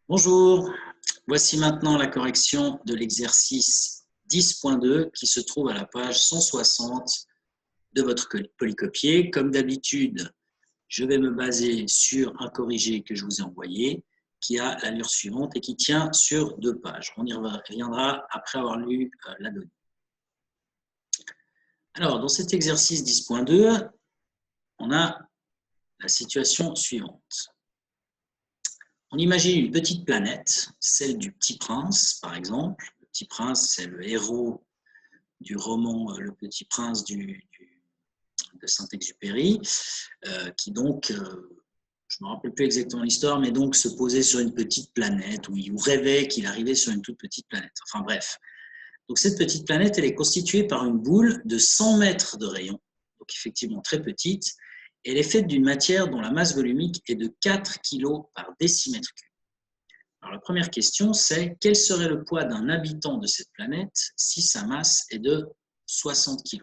Bonjour, voici maintenant la correction de l'exercice 10.2 qui se trouve à la page 160 de votre polycopier. Comme d'habitude, je vais me baser sur un corrigé que je vous ai envoyé qui a l'allure suivante et qui tient sur 2 pages. On y reviendra après avoir lu la donnée. Alors, dans cet exercice 10.2, on a la situation suivante. On imagine une petite planète, celle du Petit Prince, par exemple. Le Petit Prince, c'est le héros du roman Le Petit Prince de Saint-Exupéry, qui donc, je ne me rappelle plus exactement l'histoire, mais donc se posait sur une petite planète, où il rêvait qu'il arrivait sur une toute petite planète. Enfin bref. Donc cette petite planète, elle est constituée par une boule de 100 mètres de rayon, donc effectivement très petite, et elle est faite d'une matière dont la masse volumique est de 4 kg par décimètre cube. Alors, la première question, c'est quel serait le poids d'un habitant de cette planète si sa masse est de 60 kg?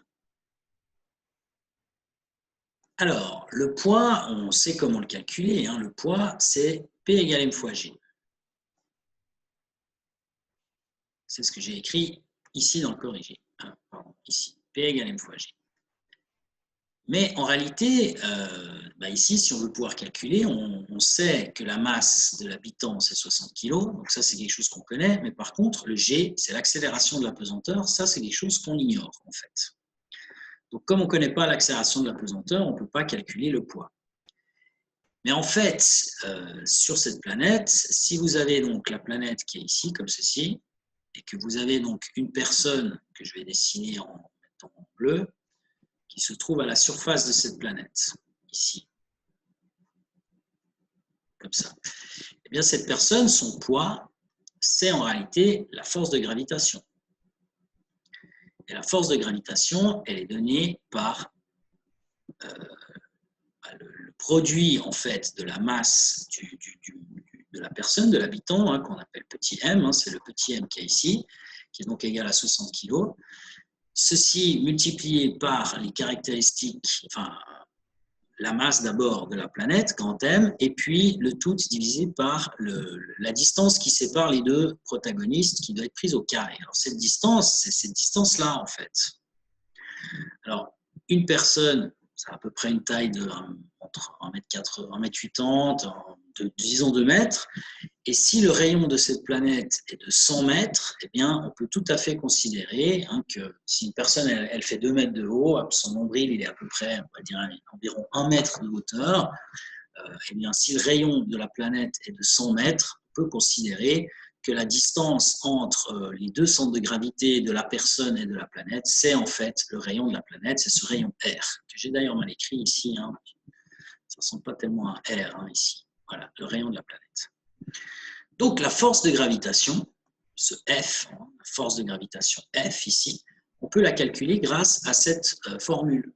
Alors, le poids, on sait comment le calculer. Le poids, c'est P égale M fois G. C'est ce que j'ai écrit ici dans le corrigé. Pardon, ici, P égale M fois G. Mais en réalité, ici, si on veut pouvoir calculer, on sait que la masse de l'habitant, c'est 60 kg. Donc ça, c'est quelque chose qu'on connaît. Mais par contre, le G, c'est l'accélération de la pesanteur. Ça, c'est quelque chose qu'on ignore, en fait. Donc, comme on ne connaît pas l'accélération de la pesanteur, on ne peut pas calculer le poids. Mais en fait, sur cette planète, si vous avez donc la planète qui est ici, comme ceci, et que vous avez donc une personne que je vais dessiner en mettant en bleu, qui se trouve à la surface de cette planète, ici, comme ça. Eh bien, cette personne, son poids, c'est en réalité la force de gravitation. Et la force de gravitation, elle est donnée par le produit, en fait, de la masse de la personne, de l'habitant, qu'on appelle petit m, c'est le petit m qui est ici, qui est donc égal à 60 kg. Ceci multiplié par les caractéristiques, enfin, la masse d'abord de la planète, grand M, et puis le tout divisé par la distance qui sépare les deux protagonistes, qui doit être prise au carré. Alors cette distance, c'est cette distance-là, en fait. Alors, une personne, c'est à peu près une taille de entre 1,80 m, 1,80 m, disons 2 mètres. Et si le rayon de cette planète est de 100 mètres, eh bien, on peut tout à fait considérer que si une personne elle fait 2 mètres de haut, son nombril il est à peu près, on va dire, environ 1 mètre de hauteur, eh bien, si le rayon de la planète est de 100 mètres, on peut considérer que la distance entre les deux centres de gravité de la personne et de la planète, c'est en fait le rayon de la planète, c'est ce rayon R, que j'ai d'ailleurs mal écrit ici. Ça ne ressemble pas tellement à R ici. Voilà, le rayon de la planète. Donc la force de gravitation, ce F, la force de gravitation F ici, on peut la calculer grâce à cette formule,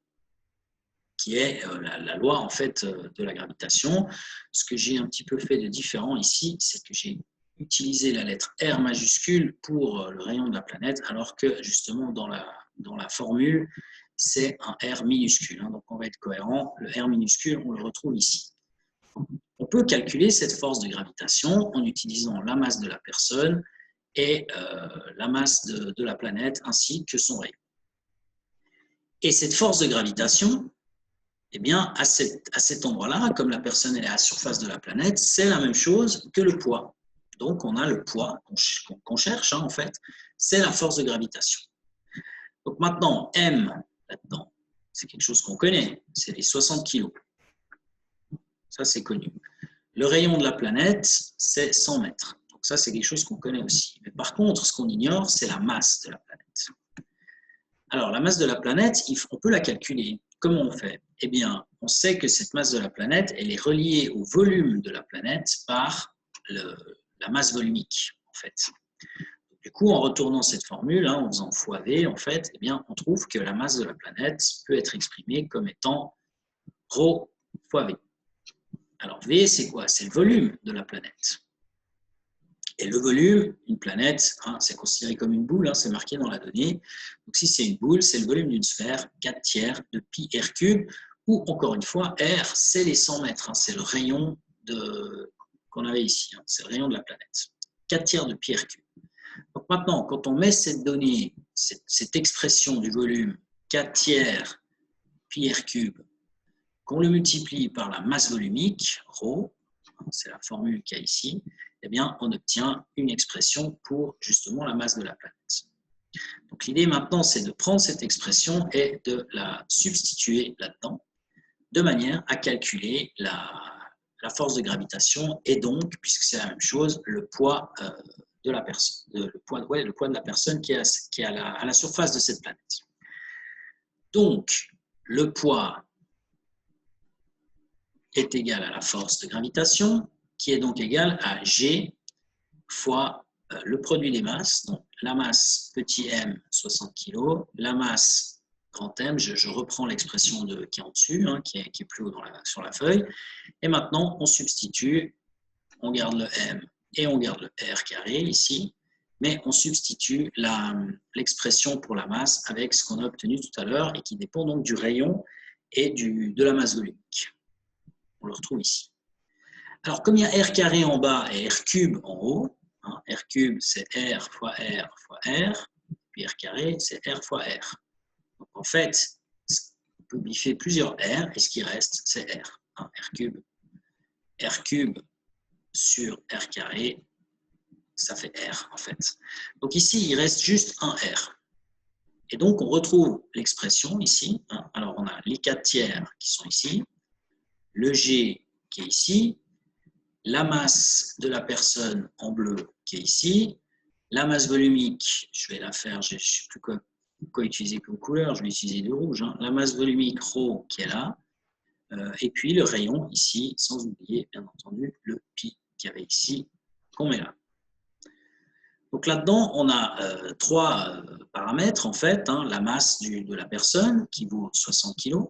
qui est la loi en fait de la gravitation. Ce que j'ai un petit peu fait de différent ici, c'est que j'ai utilisé la lettre R majuscule pour le rayon de la planète, alors que justement dans la formule, c'est un R minuscule. Donc on va être cohérent, le R minuscule, on le retrouve ici. On peut calculer cette force de gravitation en utilisant la masse de la personne et la masse de la planète ainsi que son rayon. Et cette force de gravitation, eh bien, à cet endroit-là, comme la personne est à la surface de la planète, c'est la même chose que le poids. Donc, on a le poids qu'on cherche, en fait, c'est la force de gravitation. Donc maintenant, M, là-dedans, c'est quelque chose qu'on connaît, c'est les 60 kg. Ça, c'est connu. Le rayon de la planète, c'est 100 mètres. Donc ça, c'est quelque chose qu'on connaît aussi. Mais par contre, ce qu'on ignore, c'est la masse de la planète. Alors, la masse de la planète, on peut la calculer. Comment on fait? Eh bien, on sait que cette masse de la planète, elle est reliée au volume de la planète par la masse volumique, en fait. Du coup, en retournant cette formule, en faisant fois V, en fait, eh bien, on trouve que la masse de la planète peut être exprimée comme étant ρ fois V. Alors, V, c'est quoi? C'est le volume de la planète. Et le volume, une planète, c'est considéré comme une boule, c'est marqué dans la donnée. Donc, si c'est une boule, c'est le volume d'une sphère, 4 tiers de pi r cube, ou encore une fois, R, c'est les 100 mètres, c'est le rayon qu'on avait ici. Hein, c'est le rayon de la planète. 4 tiers de pi r cube. Donc maintenant, quand on met cette donnée, cette expression du volume 4 tiers pi r cube, qu'on le multiplie par la masse volumique, ρ, c'est la formule qu'il y a ici, eh bien, on obtient une expression pour justement la masse de la planète. Donc l'idée maintenant, c'est de prendre cette expression et de la substituer là-dedans, de manière à calculer la force de gravitation et donc, puisque c'est la même chose, le poids de la personne, le poids de la personne qui est à la surface de cette planète. Donc, le poids est égal à la force de gravitation, qui est donc égale à G fois le produit des masses, donc la masse petit m, 60 kg, la masse grand M, je reprends l'expression qui est en dessus, hein, qui est plus haut sur la feuille, et maintenant on substitue, on garde le M et on garde le R carré ici, mais on substitue l'expression pour la masse avec ce qu'on a obtenu tout à l'heure et qui dépend donc du rayon et de la masse volumique. On le retrouve ici. Alors, comme il y a R carré en bas et R cube en haut, hein, R cube c'est R fois R fois R, puis R carré c'est R fois R. Donc en fait, on peut biffer plusieurs R et ce qui reste c'est R. Hein, R cube sur R carré, ça fait R en fait. Donc ici, il reste juste un R. Et donc, on retrouve l'expression ici. Hein. Alors, on a les 4 tiers qui sont ici, le G qui est ici, la masse de la personne en bleu qui est ici, la masse volumique, je vais la faire, je ne sais plus quoi utiliser comme couleur, je vais utiliser du rouge, hein. La masse volumique ρ qui est là, et puis le rayon ici, sans oublier bien entendu le pi qu'il y avait ici, qu'on met là. Donc là-dedans, on a 3 paramètres en fait, hein, la masse de la personne qui vaut 60 kg,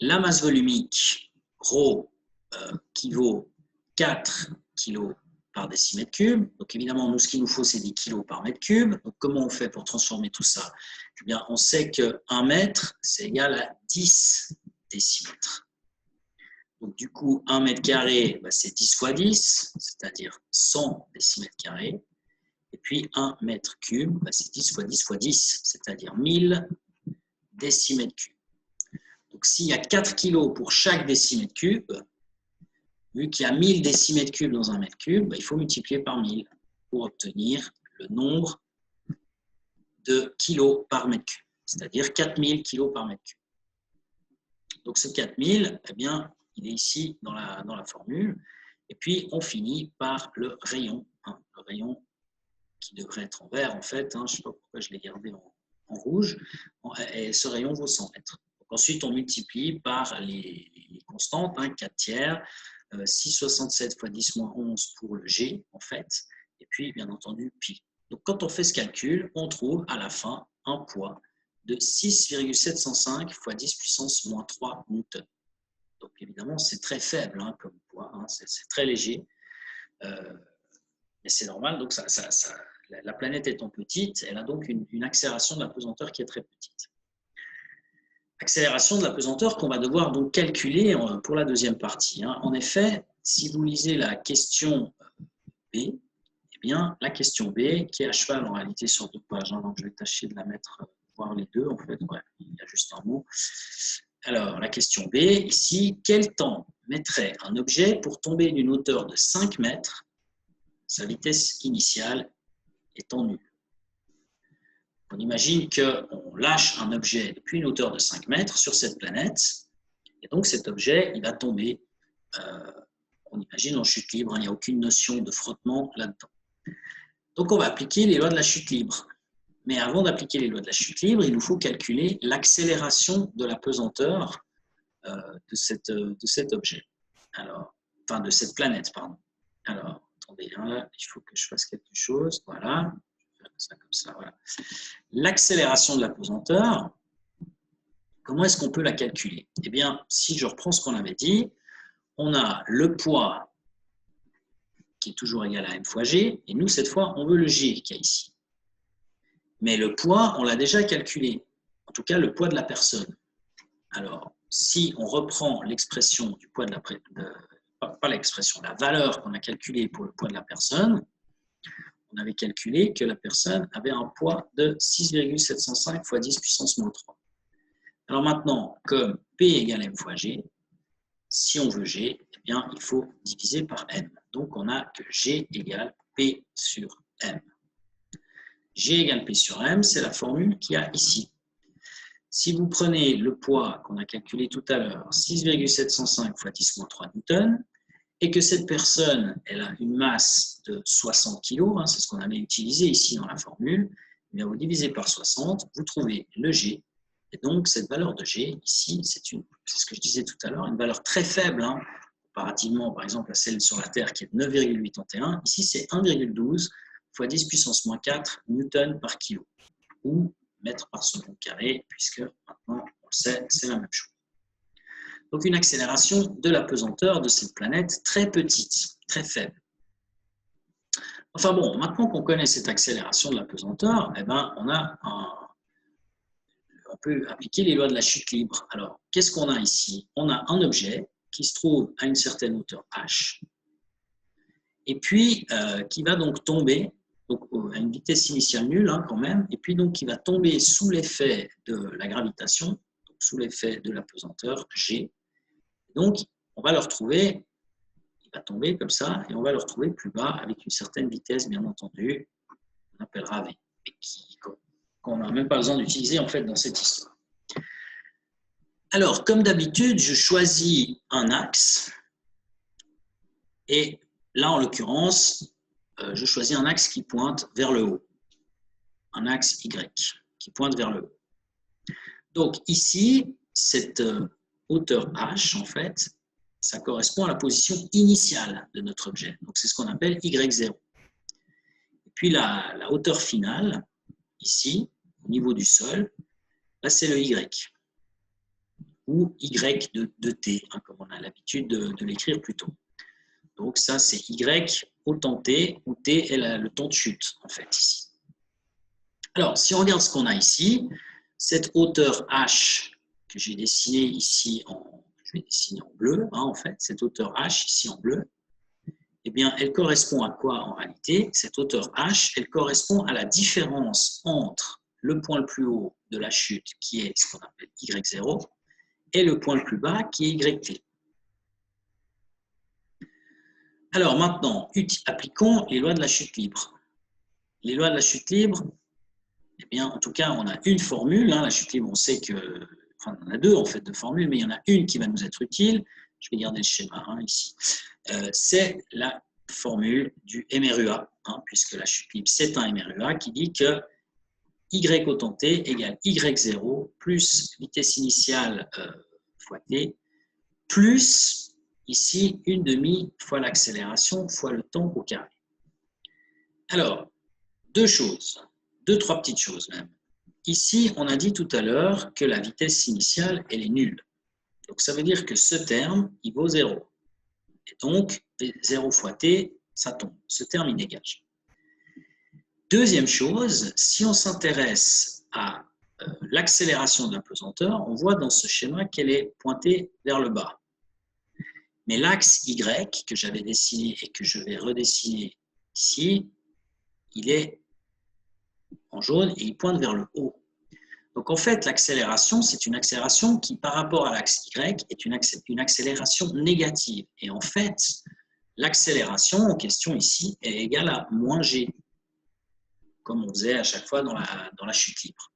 la masse volumique ρ qui vaut 4 kg par décimètre cube. Donc évidemment, nous, ce qu'il nous faut, c'est des kilos par mètre cube. Donc comment on fait pour transformer tout ça? Eh bien, on sait que 1 mètre, c'est égal à 10 décimètres. Donc du coup, 1 mètre carré, bah, c'est 10 fois 10, c'est-à-dire 100 décimètres carrés. Et puis 1 mètre cube, bah, c'est 10 fois 10 fois 10, c'est-à-dire 1000 décimètres cubes. Donc s'il y a 4 kg pour chaque décimètre cube, vu qu'il y a 1000 décimètres cubes dans un mètre cube, bah, il faut multiplier par 1000 pour obtenir le nombre de kilos par mètre cube, c'est-à-dire 4000 kilos par mètre cube. Donc ce 4000, eh bien, il est ici dans la formule. Et puis on finit par le rayon qui devrait être en vert en fait. Hein, je ne sais pas pourquoi je l'ai gardé en rouge. Et ce rayon vaut 100 mètres. Donc, ensuite, on multiplie par les constantes, hein, 4 tiers, 6,67 fois 10 moins 11 pour le G, en fait, et puis, bien entendu, pi. Donc, quand on fait ce calcul, on trouve à la fin un poids de 6,705 fois 10 puissance moins 3 newtons. Donc, évidemment, c'est très faible hein, comme poids, hein, c'est très léger, mais c'est normal. Donc, la planète étant petite, elle a donc une accélération de la pesanteur qui est très petite. Accélération de la pesanteur qu'on va devoir donc calculer pour la deuxième partie. En effet, si vous lisez la question B, eh bien, la question B, qui est à cheval en réalité sur 2 pages, hein, donc je vais tâcher de la mettre, voir les deux en fait, ouais, il y a juste un mot. Alors, la question B, ici, quel temps mettrait un objet pour tomber d'une hauteur de 5 mètres, sa vitesse initiale étant nulle? On imagine qu'on lâche un objet depuis une hauteur de 5 mètres sur cette planète, et donc cet objet, il va tomber, on imagine en chute libre, il n'y a aucune notion de frottement là-dedans. Donc on va appliquer les lois de la chute libre. Mais avant d'appliquer les lois de la chute libre, il nous faut calculer l'accélération de la pesanteur de cet objet. Alors, enfin, de cette planète, pardon. Alors, attendez, là, il faut que je fasse quelque chose. Voilà. Ça comme ça, voilà. L'accélération de la pesanteur, comment est-ce qu'on peut la calculer? Eh bien, si je reprends ce qu'on avait dit, on a le poids qui est toujours égal à m fois g, et nous, cette fois, on veut le g qu'il y a ici. Mais le poids, on l'a déjà calculé, en tout cas le poids de la personne. Alors, si on reprend l'expression du poids de la personne, pas pas l'expression, la valeur qu'on a calculée pour le poids de la personne, on avait calculé que la personne avait un poids de 6,705 fois 10 puissance moins 3. Alors maintenant, comme P égale M fois G, si on veut G, eh bien, il faut diviser par M. Donc, on a que G égale P sur M. G égale P sur M, c'est la formule qu'il y a ici. Si vous prenez le poids qu'on a calculé tout à l'heure, 6,705 fois 10 moins 3 newtons, et que cette personne elle a une masse de 60 kg, hein, c'est ce qu'on avait utilisé ici dans la formule, eh bien, vous divisez par 60, vous trouvez le G. Et donc, cette valeur de G, ici, c'est ce que je disais tout à l'heure, une valeur très faible, hein, comparativement, par exemple, à celle sur la Terre qui est de 9,81. Ici, c'est 1,12 fois 10 puissance moins 4 newton par kilo, ou mètre par seconde carré, puisque maintenant, on le sait, c'est la même chose. Donc, une accélération de la pesanteur de cette planète très petite, très faible. Enfin bon, maintenant qu'on connaît cette accélération de la pesanteur, eh ben, on peut appliquer les lois de la chute libre. Alors, qu'est-ce qu'on a ici? On a un objet qui se trouve à une certaine hauteur h, et puis qui va donc tomber donc, à une vitesse initiale nulle hein, quand même, et puis donc qui va tomber sous l'effet de la gravitation, donc sous l'effet de la pesanteur G. Donc, on va le retrouver, il va tomber comme ça, et on va le retrouver plus bas avec une certaine vitesse, bien entendu, on appellera V, qu'on n'a même pas besoin d'utiliser en fait dans cette histoire. Alors, comme d'habitude, je choisis un axe, et là, en l'occurrence, je choisis un axe qui pointe vers le haut, un axe Y, qui pointe vers le haut. Donc ici, cette hauteur h, en fait, ça correspond à la position initiale de notre objet. Donc c'est ce qu'on appelle Y0. Et puis la hauteur finale, ici, au niveau du sol, là c'est le Y, ou Y de T, hein, comme on a l'habitude de l'écrire plus tôt. Donc ça c'est Y au temps T, où T est le temps de chute, en fait, ici. Alors, si on regarde ce qu'on a ici, cette hauteur h que j'ai dessinée ici je vais dessiner en bleu, hein, en fait, cette hauteur h ici en bleu, eh bien, elle correspond à quoi en réalité? Cette hauteur h, elle correspond à la différence entre le point le plus haut de la chute, qui est ce qu'on appelle Y0, et le point le plus bas, qui est YT. Alors maintenant, appliquons les lois de la chute libre. Les lois de la chute libre, eh bien, en tout cas, on a une formule. Hein, la chute libre, on sait que... Enfin, on en a deux, en fait, de formules, mais il y en a une qui va nous être utile. Je vais garder le schéma hein, ici. C'est la formule du MRUA, hein, puisque la chute libre, c'est un MRUA qui dit que Y au temps T égale Y0 plus vitesse initiale fois T, plus, ici, 1/2 fois l'accélération fois le temps au carré. Alors, deux, trois petites choses même. Ici, on a dit tout à l'heure que la vitesse initiale, elle est nulle. Donc, ça veut dire que ce terme, il vaut 0. Et donc, 0 fois t, ça tombe. Ce terme, il dégage. Deuxième chose, si on s'intéresse à l'accélération de la pesanteur, on voit dans ce schéma qu'elle est pointée vers le bas. Mais l'axe Y que j'avais dessiné et que je vais redessiner ici, il est en jaune et il pointe vers le haut. Donc en fait, l'accélération, c'est une accélération qui, par rapport à l'axe Y, est une accélération négative. Et en fait, l'accélération en question ici est égale à moins g, comme on faisait à chaque fois dans la chute libre.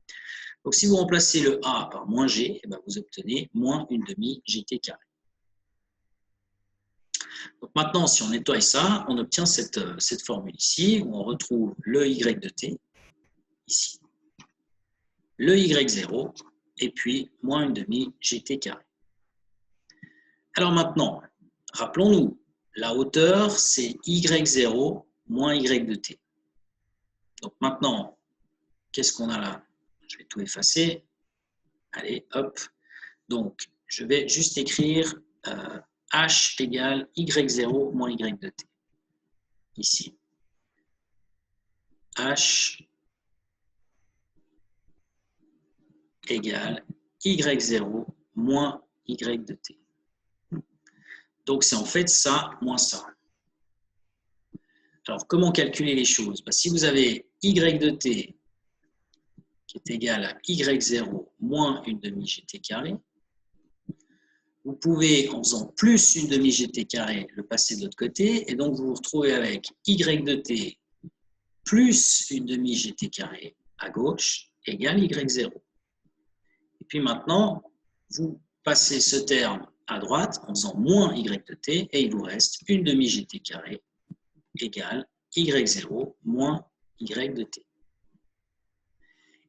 Donc si vous remplacez le a par moins g, eh bien, vous obtenez moins 1/2 gt carré. Donc maintenant, si on nettoie ça, on obtient cette formule ici, où on retrouve le y de t, ici, le y0, et puis moins 1/2 gt carré. Alors maintenant, rappelons-nous, la hauteur, c'est y0 moins y de t. Donc maintenant, qu'est-ce qu'on a là? Je vais tout effacer. Allez, hop. Donc, je vais juste écrire h égale y0 moins y de t. Ici. H égale y0 moins y de t. Donc, c'est en fait ça moins ça. Alors, comment calculer les choses? Si vous avez y de t qui est égal à y0 moins une demi-gt carré, vous pouvez, en faisant plus une demi-gt carré, le passer de l'autre côté, et donc vous vous retrouvez avec y de t plus une demi-gt carré à gauche égale y0. Et puis maintenant, vous passez ce terme à droite en faisant moins y de t, et il vous reste une demi-gt carré égale y0 moins y de t.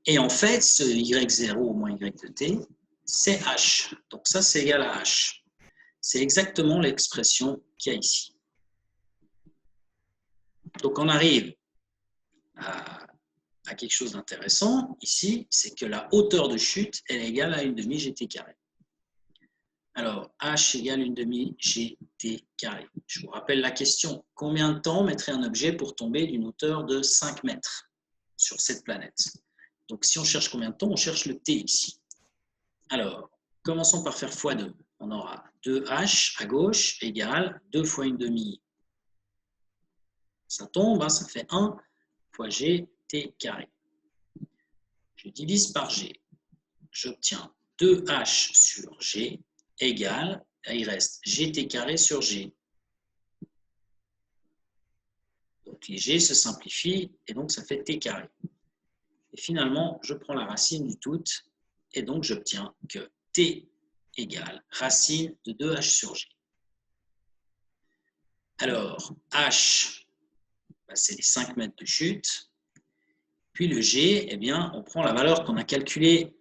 Et en fait, ce y0 moins y de t, c'est h. Donc ça, c'est égal à h. C'est exactement l'expression qu'il y a ici. Donc on arrive à quelque chose d'intéressant ici, c'est que la hauteur de chute, elle est égale à une demi-gt carré. Alors, h égale une demi-gt carré. Je vous rappelle la question. Combien de temps mettrait un objet pour tomber d'une hauteur de 5 mètres sur cette planète? Donc, si on cherche combien de temps, on cherche le t ici. Alors, commençons par faire x2. On aura 2h à gauche égale 2 fois une demi. Ça tombe, hein, ça fait 1 fois gt carré. Je divise par g. J'obtiens 2h sur g égale, il reste gt carré sur g. Donc les g se simplifient et donc ça fait t carré. Et finalement, je prends la racine du tout et donc j'obtiens que t égale racine de 2h sur g. Alors, h, c'est les 5 mètres de chute. Puis le g, eh bien, on prend la valeur qu'on a calculée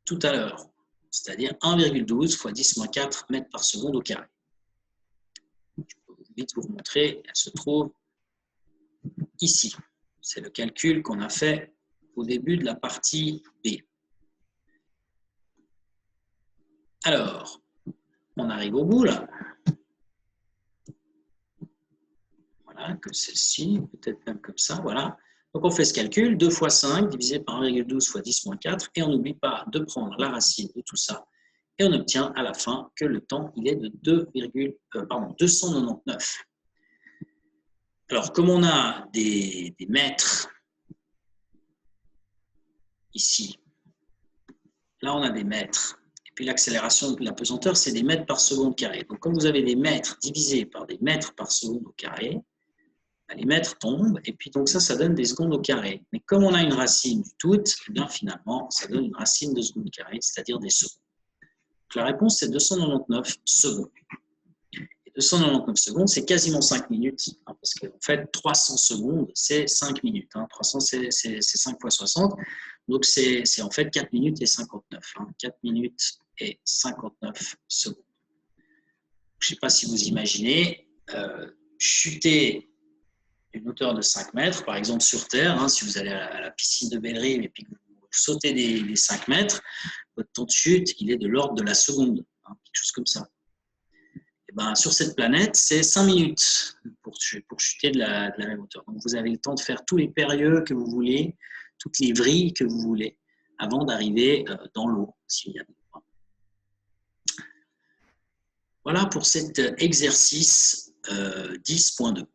tout à l'heure, c'est-à-dire 1,12 fois 10-4 mètres par seconde au carré. Je peux vite vous montrer, elle se trouve ici. C'est le calcul qu'on a fait au début de la partie B. Alors, on arrive au bout là. Voilà, que celle-ci, peut-être même comme ça, voilà. Donc on fait ce calcul, 2 fois 5 divisé par 1,12 fois 10-4, et on n'oublie pas de prendre la racine de tout ça, et on obtient à la fin que le temps il est de 299. Alors, comme on a des mètres ici, là on a des mètres, et puis l'accélération de la pesanteur, c'est des mètres par seconde carré. Donc, comme vous avez des mètres divisés par des mètres par seconde au carré, les mètres tombent, et puis donc ça donne des secondes au carré. Mais comme on a une racine du tout, eh bien finalement, ça donne une racine de seconde carré, c'est-à-dire des secondes. Donc la réponse, c'est 299 secondes. Et 299 secondes, c'est quasiment 5 minutes, hein, parce qu'en fait, 300 secondes, c'est 5 minutes. Hein. 300, c'est 5 fois 60. Donc c'est en fait 4 minutes et 59. Hein. 4 minutes et 59 secondes. Je ne sais pas si vous imaginez, chuter une hauteur de 5 mètres, par exemple sur Terre, hein, si vous allez à la piscine de Bellerive et puis que vous sautez des 5 mètres, votre temps de chute, il est de l'ordre de la seconde, hein, quelque chose comme ça. Et ben, sur cette planète, c'est 5 minutes pour chuter de la même hauteur. Donc vous avez le temps de faire tous les périlleux que vous voulez, toutes les vrilles que vous voulez, avant d'arriver dans l'eau, s'il y a besoin. Voilà pour cet exercice 10.2.